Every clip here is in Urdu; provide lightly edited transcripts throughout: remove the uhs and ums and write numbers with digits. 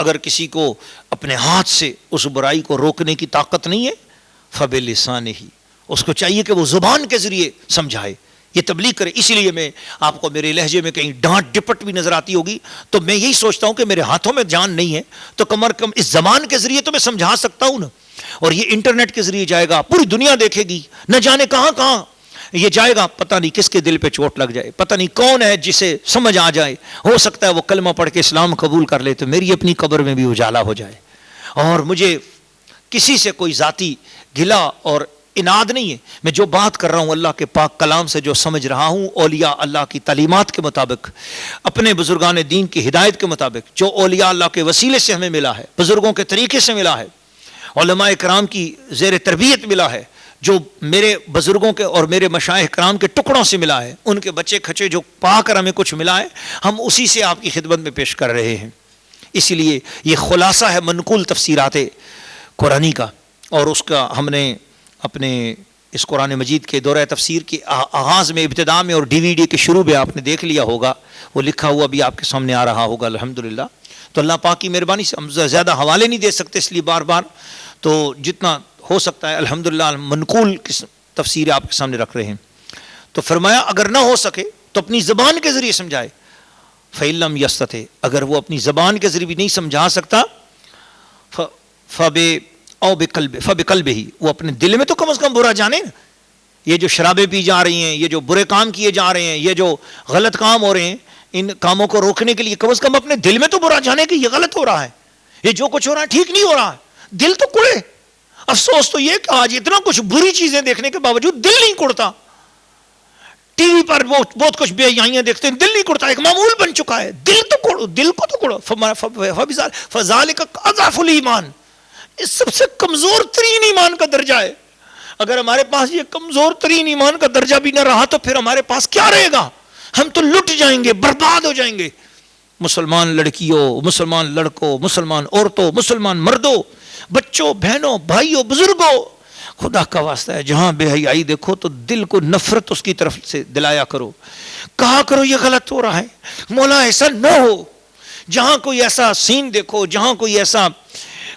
اگر کسی کو اپنے ہاتھ سے اس برائی کو روکنے کی طاقت نہیں ہے فبلسانہ، اس کو چاہیے کہ وہ زبان کے ذریعے سمجھائے، یہ تبلیغ کرے. اسی لیے میں آپ کو میرے لہجے میں کہیں ڈانٹ ڈپٹ بھی نظر آتی ہوگی تو میں یہی سوچتا ہوں کہ میرے ہاتھوں میں جان نہیں ہے تو کم از کم اس زبان کے ذریعے تو میں سمجھا سکتا ہوں نا. اور یہ انٹرنیٹ کے ذریعے جائے گا، پوری دنیا دیکھے گی، نہ جانے کہاں کہاں یہ جائے گا، پتہ نہیں کس کے دل پہ چوٹ لگ جائے، پتہ نہیں کون ہے جسے سمجھ آ جائے، ہو سکتا ہے وہ کلمہ پڑھ کے اسلام قبول کر لے تو میری اپنی قبر میں بھی اجالا ہو جائے. اور مجھے کسی سے کوئی ذاتی گلا اور اناد نہیں ہے، میں جو بات کر رہا ہوں اللہ کے پاک کلام سے جو سمجھ رہا ہوں، اولیاء اللہ کی تعلیمات کے مطابق، اپنے بزرگان دین کی ہدایت کے مطابق، جو اولیاء اللہ کے وسیلے سے ہمیں ملا ہے، بزرگوں کے طریقے سے ملا ہے، علماء کرام کی زیر تربیت ملا ہے، جو میرے بزرگوں کے اور میرے مشائخ کرام کے ٹکڑوں سے ملا ہے، ان کے بچے کھچے جو پا کر ہمیں کچھ ملا ہے، ہم اسی سے آپ کی خدمت میں پیش کر رہے ہیں. اس لیے یہ خلاصہ ہے منقول تفسیرات قرآنی کا، اور اس کا ہم نے اپنے اس قرآن مجید کے دورہ تفسیر کے آغاز میں، ابتدا میں اور DVD کے شروع میں آپ نے دیکھ لیا ہوگا، وہ لکھا ہوا بھی آپ کے سامنے آ رہا ہوگا الحمدللہ. تو اللہ پاک کی مہربانی سے ہم زیادہ حوالے نہیں دے سکتے اس لیے بار بار، تو جتنا ہو سکتا ہے الحمدللہ منقول تفسیر آپ کے سامنے رکھ رہے ہیں. تو فرمایا اگر نہ ہو سکے تو اپنی زبان کے ذریعے سمجھائے. فَإِن لَّمْ يَسْتَطِعْ، اگر وہ اپنی زبان کے ذریعے بھی نہیں سمجھا سکتا فَبِقَلْبِهِ، وہ اپنے دل میں تو کم از کم برا جانے نا. یہ جو شرابیں پی جا رہی ہیں، یہ جو برے کام کیے جا رہے ہیں، یہ جو غلط کام ہو رہے ہیں، ان کاموں کو روکنے کے لیے کم از کم اپنے دل میں تو برا جانے کہ یہ غلط ہو رہا ہے، یہ جو کچھ ہو رہا ہے ٹھیک نہیں ہو رہا ہے. دل تو کڑے. افسوس تو یہ کہ آج اتنا کچھ بری چیزیں دیکھنے کے باوجود دل نہیں کڑتا. ٹی وی پر بہت کچھ بے حیائیاں دیکھتے ہیں، دل نہیں کڑتا، ایک معمول بن چکا ہے. دل تو کڑو، دل کو تو کڑو. فَذَلِكَ أَضْعَفُ الْإِيمَانِ، اس سب سے کمزور ترین ایمان کا درجہ ہے. اگر ہمارے پاس یہ کمزور ترین ایمان کا درجہ بھی نہ رہا تو پھر ہمارے پاس کیا رہے گا؟ ہم تو لٹ جائیں گے، برباد ہو جائیں گے. مسلمان لڑکیوں، مسلمان لڑکوں، مسلمان عورتوں، مسلمان مردوں، بچوں، بہنوں، بھائیوں، بزرگوں، خدا کا واسطہ ہے جہاں بے حیائی دیکھو تو دل کو نفرت اس کی طرف سے دلایا کرو، کہا کرو یہ غلط ہو رہا ہے، مولا ایسا نہ ہو. جہاں کوئی ایسا سین دیکھو، جہاں کوئی ایسا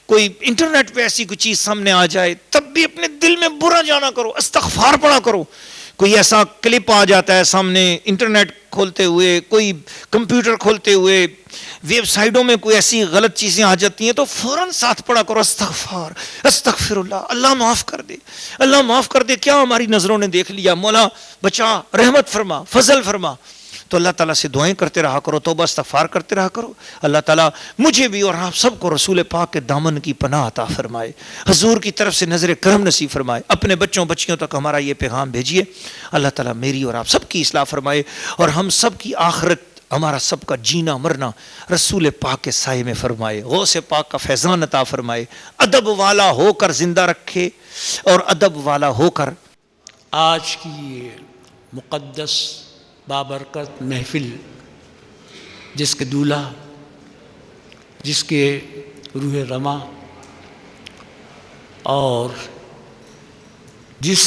کوئی انٹرنیٹ پہ ایسی کوئی چیز سامنے آ جائے تب بھی اپنے دل میں برا جانا کرو، استغفار پڑھا کرو. کوئی ایسا کلپ آ جاتا ہے سامنے، انٹرنیٹ کھولتے ہوئے، کوئی کمپیوٹر کھولتے ہوئے، ویب سائٹوں میں کوئی ایسی غلط چیزیں آ جاتی ہیں تو فوراً ساتھ پڑھا کرو استغفار، استغفر اللہ، اللہ معاف کر دے، اللہ معاف کر دے. کیا ہماری نظروں نے دیکھ لیا، مولا بچا، رحمت فرما، فضل فرما. تو اللہ تعالیٰ سے دعائیں کرتے رہا کرو، توبہ استغفار کرتے رہا کرو. اللہ تعالیٰ مجھے بھی اور آپ سب کو رسول پاک کے دامن کی پناہ عطا فرمائے، حضور کی طرف سے نظر کرم نصیب فرمائے. اپنے بچوں بچیوں تک ہمارا یہ پیغام بھیجیے. اللہ تعالیٰ میری اور آپ سب کی اصلاح فرمائے اور ہم سب کی آخرت، ہمارا سب کا جینا مرنا رسول پاک کے سائے میں فرمائے. غوث پاک کا فیضان عطا فرمائے. ادب والا ہو کر زندہ رکھے اور ادب والا ہو کر. آج کی یہ مقدس بابرکت محفل، جس کے دولہا، جس کے روح رواں اور جس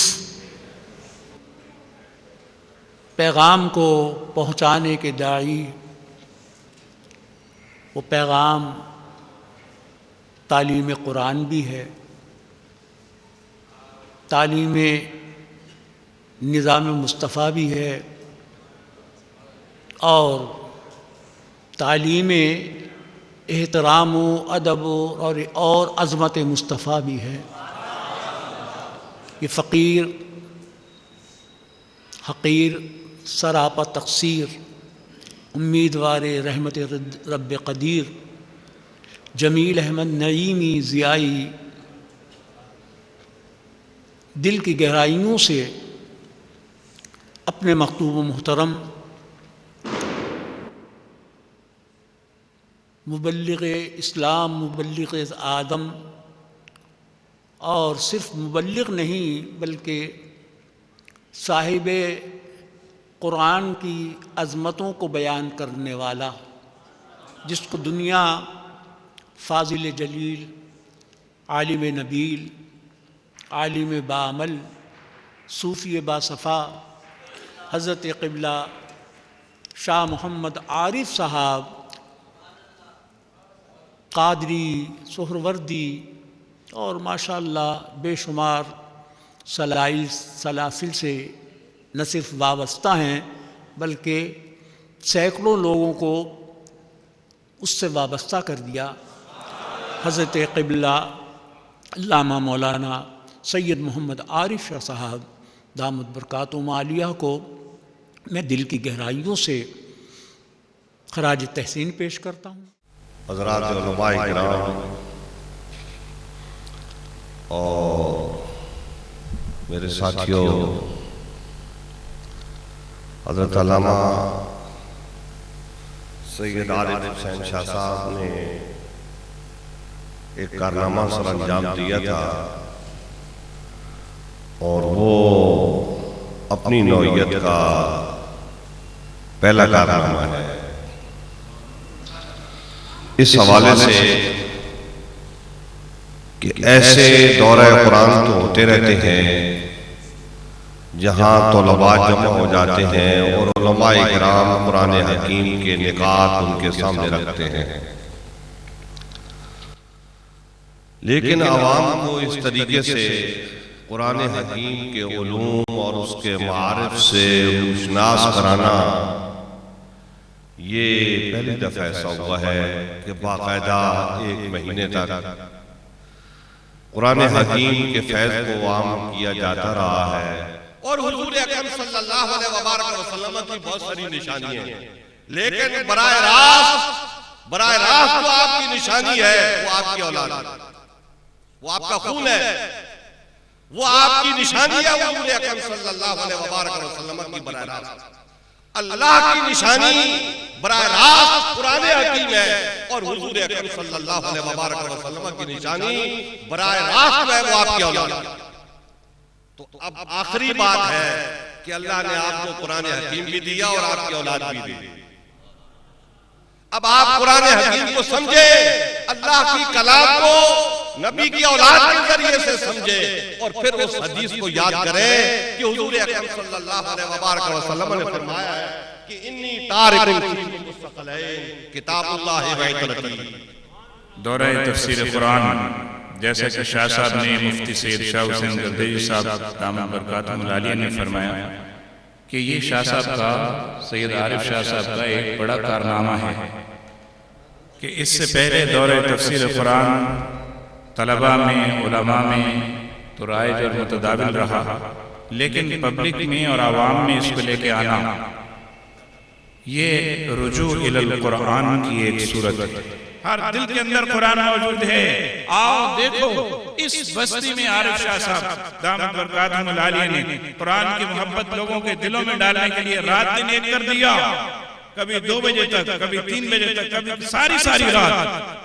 پیغام کو پہنچانے کے داعی، وہ پیغام تعلیم قرآن بھی ہے، تعلیم نظام مصطفیٰ بھی ہے اور تعلیم احترام و ادب اور عظمت مصطفیٰ بھی ہے. یہ فقیر، حقیر، سراپا تقصیر، امیدوار رحمت رب قدیر جمیل احمد نعیمی ضیائی دل کی گہرائیوں سے اپنے مخطوب و محترم مبلغ اسلام، مبلغ آدم، اور صرف مبلغ نہیں بلکہ صاحب قرآن کی عظمتوں کو بیان کرنے والا، جس کو دنیا فاضل جلیل، عالم نبیل، عالم باعمل، صوفی باصفا حضرت قبلہ شاہ محمد عارف صاحب قادری، سہروردی اور ماشاءاللہ بے شمار سلاسل سے نہ صرف وابستہ ہیں بلکہ سینکڑوں لوگوں کو اس سے وابستہ کر دیا۔ حضرت قبلہ علامہ مولانا سید محمد عارف شاہ صاحب دامت برکاتہم عالیہ کو میں دل کی گہرائیوں سے خراج تحسین پیش کرتا ہوں۔ حضرات علماء کرام اور میرے ساتھیوں، حضرت علامہ سید عارف حسین شاہ صاحب نے ایک کارنامہ سر انجام دیا تھا، اور وہ اپنی نوعیت کا پہلا کارنامہ ہے۔ اس حوالے سے کہ ایسے دورہ قرآن تو ہوتے رہتے ہیں جہاں طلباء جمع ہو جاتے ہیں اور علماء کرام قرآن حکیم کے نکات ان کے سامنے رکھتے ہیں، لیکن عوام کو اس طریقے سے قرآن حکیم کے علوم اور اس کے معارف سے روشناس کرانا، یہ پہلی دفعہ ایسا ہوا ہے کہ باقاعدہ ایک مہینے تک قرآن حکیم کے فیض کو عام کیا جاتا رہا ہے، اور حضور اکرم صلی اللہ علیہ وبارک وسلم کی بہت ساری نشانیاں ہیں، لیکن براہ راست جو آپ کی نشانی ہے وہ آپ کی اولاد ہے، وہ آپ کا خون ہے، وہ آپ کی نشانی ہے حضور اکرم صلی اللہ علیہ وبارک وسلم کی براہ راست۔ اللہ کی نشانی براہ راست قرآن حکیم ہے، اور حضور اکرم صلی اللہ علیہ وبارک وسلم کی نشانی براہ راست ہے وہ آپ کی اولاد ہے۔ تو اب آخری بات ہے کہ اللہ نے آپ کو قرآن حکیم بھی دیا اور آپ کی اولاد بھی دی۔ اب آپ قرآن حکیم کو سمجھے، اللہ کی کلام کو نبی کی اولاد کے ذریعے سے سمجھے، اور پھر اس حدیث کو یاد کریں کہ حضور اکرم صلی اللہ علیہ وبارک وسلم نے فرمایا ہے کہ انی تارک فیکم الثقلین کتاب اللہ و عترتی۔ دورہ تفسیر قرآن جیسا کہ شاہ صاحب نے، مفتی سید شاہ حسین گردیری صاحب دامت برکاتہم العالیہ نے فرمایا کہ یہ شاہ صاحب کا، سید عارف شاہ صاحب کا ایک بڑا کارنامہ ہے کہ اس سے پہلے دورہ تفسیر قرآن طلباء میں، علماء میں تو رائج اور متداول رہا، لیکن پبلک میں اور عوام میں اس کو لے کے آنا، یہ رجوع الی القرآن کی ایک صورت ہے۔ ہر دل کے اندر قرآن موجود ہے، آؤ دیکھو اس بستی میں عارف شاہ صاحب دامت برکاتہم العالیہ نے قرآن کی محبت لوگوں کے دلوں میں ڈالنے کے لیے رات دن ایک کر دیا، کبھی 2 بجے تک، کبھی 3 بجے تک، کبھی ساری رات۔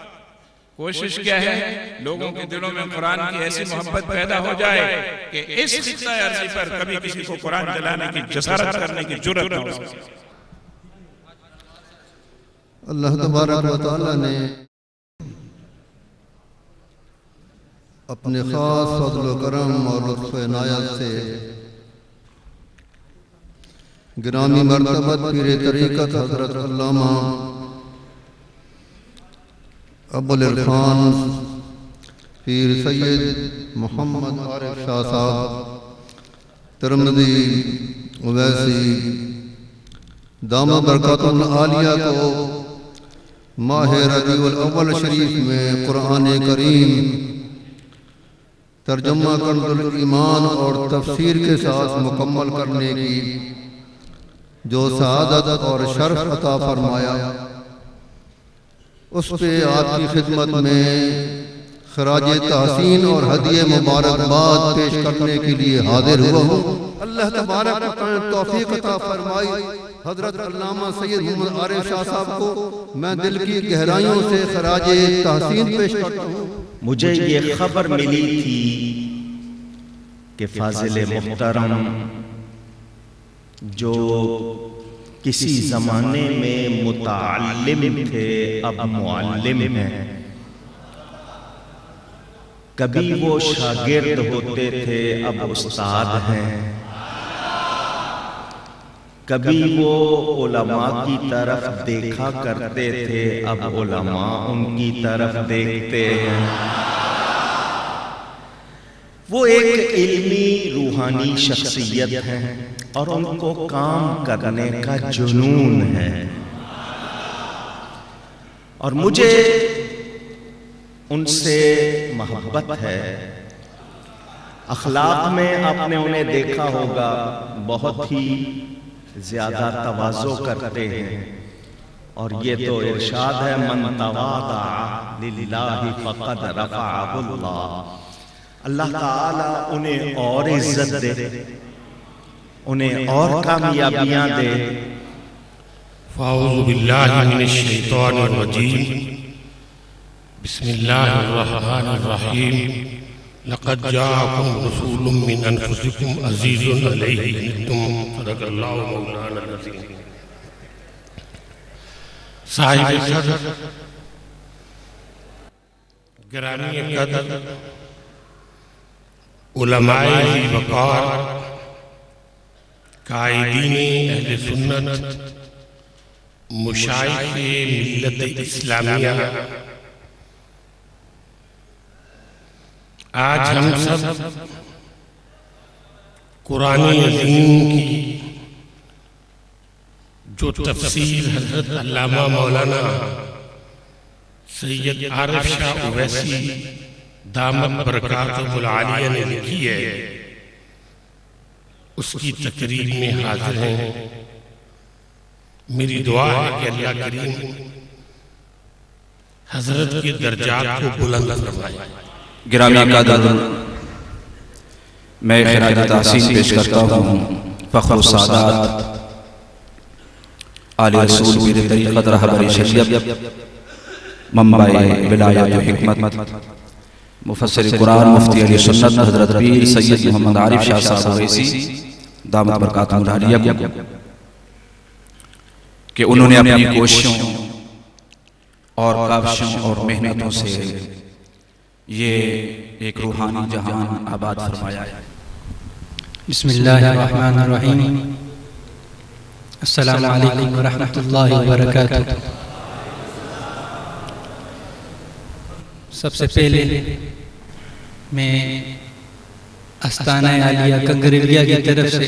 کوشش کیا ہے؟ لوگوں کے دلوں میں قرآن کی ایسی محبت پیدا ہو جائے کہ اس خطہ عرضی پر کبھی کسی کو قرآن جلانے کی جسارت کرنے کی جرات نہ ہو سکے۔ اللہ تبارک و تعالی نے اپنے خاص فضل و کرم اور لطف عنایت سے گرامی مرتبت پیر طریقت حضرت علامہ ابو العرفان پیر سید محمد عارف شاہ صاحب ترمذی اویسی دامت برکاتہم العالیہ کو ماہ ربیع الاول شریف میں قرآن کریم ترجمہ کنز الایمان اور تفسیر کے ساتھ مکمل کرنے کی جو سعادت اور شرف عطا فرمایا، اس پہ آپ کی خدمت میں خراج تحسین اور ہدیہ مبارکباد پیش کرنے کے لیے حاضر ہوا ہوں۔ اللہ تبارک و تعالی توفیق عطا فرمائی حضرت علامہ سید محمد عارف شاہ صاحب کو میں دل کی گہرائیوں سے خراج تحسین پیش کرتا ہوں۔ مجھے یہ خبر ملی تھی کہ فاضل محترم جو کسی زمانے میں متعلم تھے اب معلم ہیں، کبھی وہ شاگرد ہوتے تھے اب استاد ہیں، کبھی وہ علماء کی طرف دیکھا کرتے تھے، اب علماء ان کی طرف دیکھتے ہیں۔ وہ ایک علمی روحانی شخصیت ہے اور ان کو کام کرنے کا جنون ہے، اور مجھے ان سے محبت ہے۔ اخلاق میں آپ نے انہیں دیکھا ہوگا، بہت ہی زیادہ تواضع کرتے ہیں، اور یہ تو ارشاد ہے من تواضع للہ فقد رفعہ اللہ۔ اللہ تعالیٰ انہیں اور عزت دے، انہیں اور کامیابیاں دے۔ فاعوذ باللہ من الشیطان الرجیم، بسم اللہ الرحمن الرحیم۔ لقد جاءکم رسول من انفسکم عزیز علیہ عنتم، صدق اللہ مولانا العظیم۔ صاحب صدر، گرامی قدر، علماء ذی وقار، قائدین اہل سنت، مشائخ ملت اسلامیہ، آج ہم سب قرآن عظیم کی جو تفسیر حضرت علامہ مولانا سید عارف شاہ اویسی دامت برکاتہ العالیہ نے لکھی ہے، اس کی تقریر میں حاضر ہیں۔ میری دعا ہے کہ اللہ کریم حضرت کے درجات کو بلند فرمائے۔ گرامی قدر، میں خراج تحسین پیش کرتا ہوں فخر السادات آل رسول پیر طریقت رہبر شریعت، منبع ولایت و حکمت، مفسر قرآن مفتی علی سنت حضرت پیر سید محمد عارف شاہ صاحب اویسی دامت برکاتہ العالیہ کو، کہ انہوں نے اپنی کوششوں اور کاوشوں اور محنتوں سے یہ ایک روحانی جہان آباد فرمایا ہے۔ بسم اللہ الرحمن الرحیم۔ السلام علیکم ورحمۃ اللہ وبرکاتہ۔ سب سے پہلے میں استانہ عالیہ کنگریویہ کی طرف سے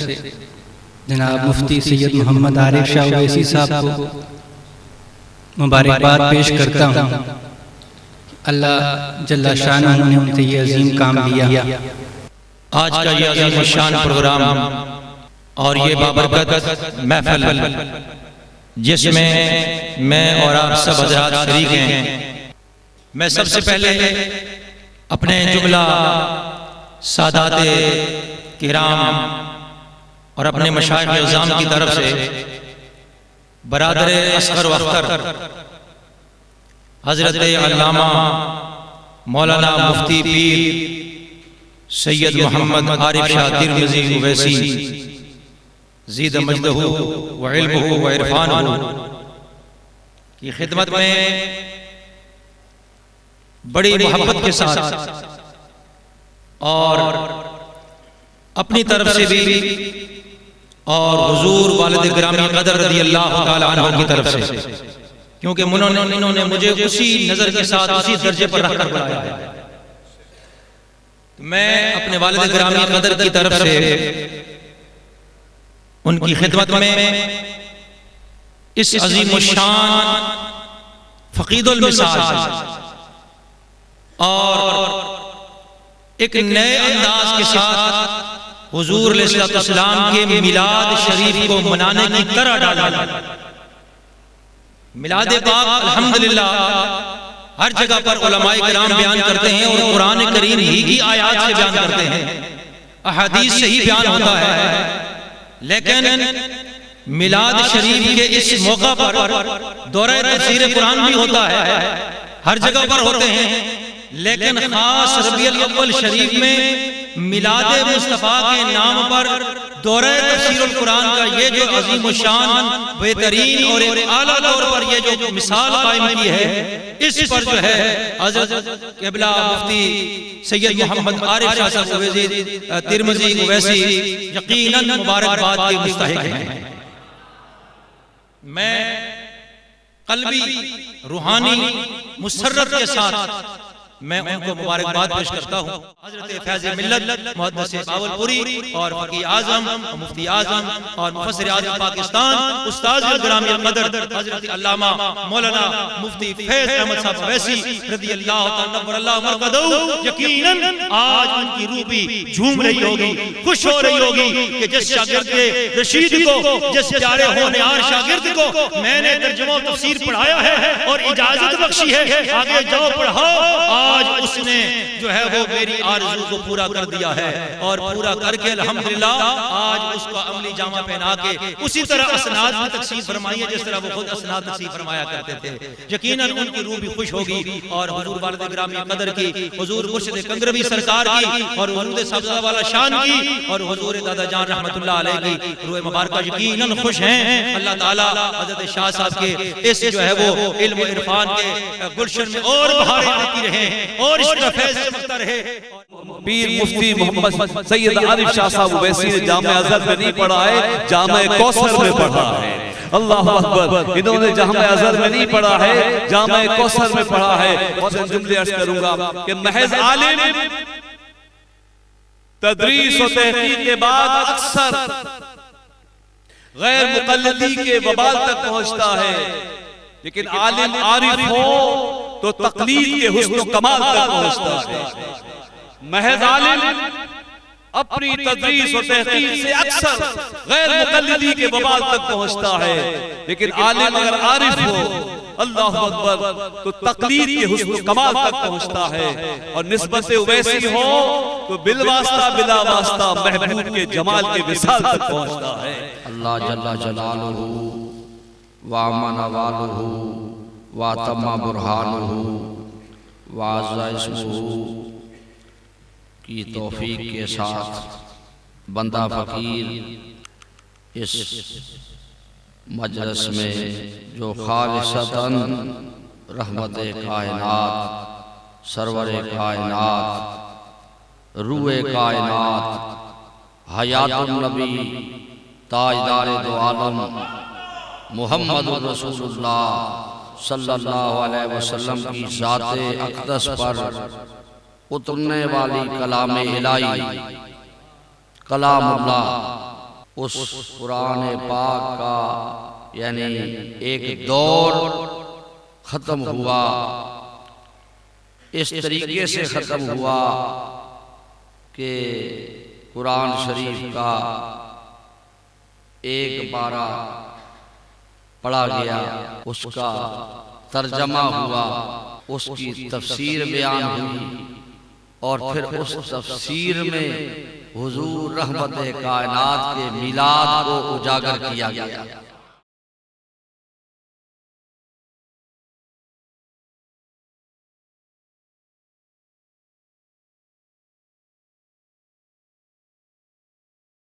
جناب مفتی سید محمد عارف شاہ اویسی صاحب کو مبارکباد پیش کرتا ہوں۔ اللہ جل شانہ نے ان سے یہ عظیم کام دیا۔ آج کا یہ عظیم الشان پروگرام اور یہ بابرکت محفل جس میں میں اور آپ سب حضرات شریک ہیں، میں سب سے پہلے اپنے جملہ سادات کرام اور اپنے مشائخ اعظام کی طرف سے برادر اصغر و اختر حضرت علامہ مولانا مفتی پیر سید محمد عارف شاہ ترمذی اویسی زید مجدہ و علمہ و عرفانہ کی خدمت میں بڑی محبت کے ساتھ اور اپنی طرف سے بھی اور حضور والد گرامی قدر رضی اللہ تعالی عنہ کی طرف سے، کیونکہ انہوں نے مجھے اسی نظر کے ساتھ اسی درجے پر رکھ کر بلایا ہے، میں اپنے والد گرامی قدر کی طرف سے ان کی خدمت میں اس عظیم الشان فقید المثال اور ایک نئے انداز کے ساتھ حضور علیہ السلام کے میلاد شریف کو منانے کی طرح ڈالا۔ میلاد پاک الحمدللہ ہر جگہ پر علماء کرام بیان کرتے ہیں اور قرآن کریم ہی کی آیات سے بیان کرتے ہیں، احادیث سے ہی بیان ہوتا ہے، لیکن میلاد شریف کے اس موقع پر دورہ تفسیر قرآن بھی ہوتا ہے، ہر جگہ پر ہوتے ہیں، لیکن خاص ربیع الاول شریف میں میلاد مصطفیٰ کے نام پر دورہ تفسیر القرآن کا یہ جو عظیم الشان بہترین اور ایک اعلیٰ طور پر یہ جو مثال قائم کی ہے، اس پر جو ہے حضرت قبلہ مفتی سید محمد عارف شاہ صاحب اویسی ترمذی اویسی یقیناً مبارکباد کے مستحق ہیں۔ میں قلبی روحانی مسرت کے ساتھ میں ان کو مبارکباد پیش کرتا ہوں. حضرت فیض ملت محدث باولپوری اور فقیہ اعظم اور مفتی اعظم اور مفسر اعظم پاکستان استاد گرامی القدر حضرت علامہ مولانا مفتی فیض احمد صاحب اویسی رضی اللہ تعالی نور اللہ مرقدہ، یقیناً آج ان کی روح بھی جھوم رہی ہوگی، خوش ہو رہی ہوگی کہ جس شاگرد کے رشید کو، جس پیارے ہونہار شاگرد کو میں نے ترجمہ و تفسیر پڑھایا ہے اور اجازت بخشی ہے آگے جاؤ پڑھاؤ، آج اس نے جو ہے وہ میری آرزو کو پورا کر دیا ہے اور پورا کر کے الحمدللہ آج اس کو عملی جامہ پہنا کے اسی طرح اسناد میں تقسیم فرمائی ہے جس طرح وہ خود اسناد تقسیم فرمایا کرتے تھے. یقیناً ان کی روح بھی خوش ہوگی اور حضور والد گرامی قدر کی، حضور مرشد کنگربی سرکار کی اور حضور صاحبزادہ والا شان کی اور حضور دادا جان رحمت اللہ علیہ کی روح مبارکہ یقیناً خوش ہیں. اللہ تعالیٰ حضرت شاہ صاحب کے اس جو ہے وہ علم و عرفان کے گلشن میں اور بہاریں آتی رہیں اور اس کا فیض چمکتا رہے. پیر مفتی محمد سید عارف شاہ صاحب اویسی نے جامع ازہر میں نہیں پڑھا ہے، جامع کوثر میں پڑھا ہے. اللہ اکبر، انہوں نے جامع ازہر میں نہیں پڑھا ہے، جامع کوثر میں پڑھا ہے. اور جملے عرض کروں گا کہ محض عالم تدریس و تحقیق کے بعد اکثر غیر مقلدی کے وبال تک پہنچتا ہے، لیکن عالم عارف ہو تو تقلید کے حسن و کمال تک پہنچتا ہے. محض عالم اپنی تدریس و تحقیق سے اکثر غیر مقلدی کے وبال تک پہنچتا ہے، لیکن عالم اگر عارف ہو اللہ اکبر تو تقلید کے حسن و کمال تک پہنچتا ہے. اور نسبت اویسی ہو تو بالواسطہ بلا واسطہ محبوب کے جمال کے وصال تک پہنچتا ہے. اللہ جل جلالہ وامن والہ واتم برہانہ وعز اسمہ کی توفیق کے ساتھ بندہ فقیر اس مجلس میں جو خالصتاً رحمت کائنات، سرور کائنات، روح کائنات، حیات النبی، تاجدار دو عالم محمد رسول اللہ صلی اللہ علیہ وسلم کی ذات اقدس پر اترنے والی کلام الہی، کلام اللہ، اس قرآن پاک کا یعنی ایک دور ختم ہوا، اس طریقے سے ختم ہوا کہ قرآن شریف کا ایک پارہ پڑھا گیا، اس کا ترجمہ ہوا، اس کی تفسیر بیان ہوئی اور پھر اس تفسیر میں حضور رحمت کائنات کے میلاد کو اجاگر کیا گیا.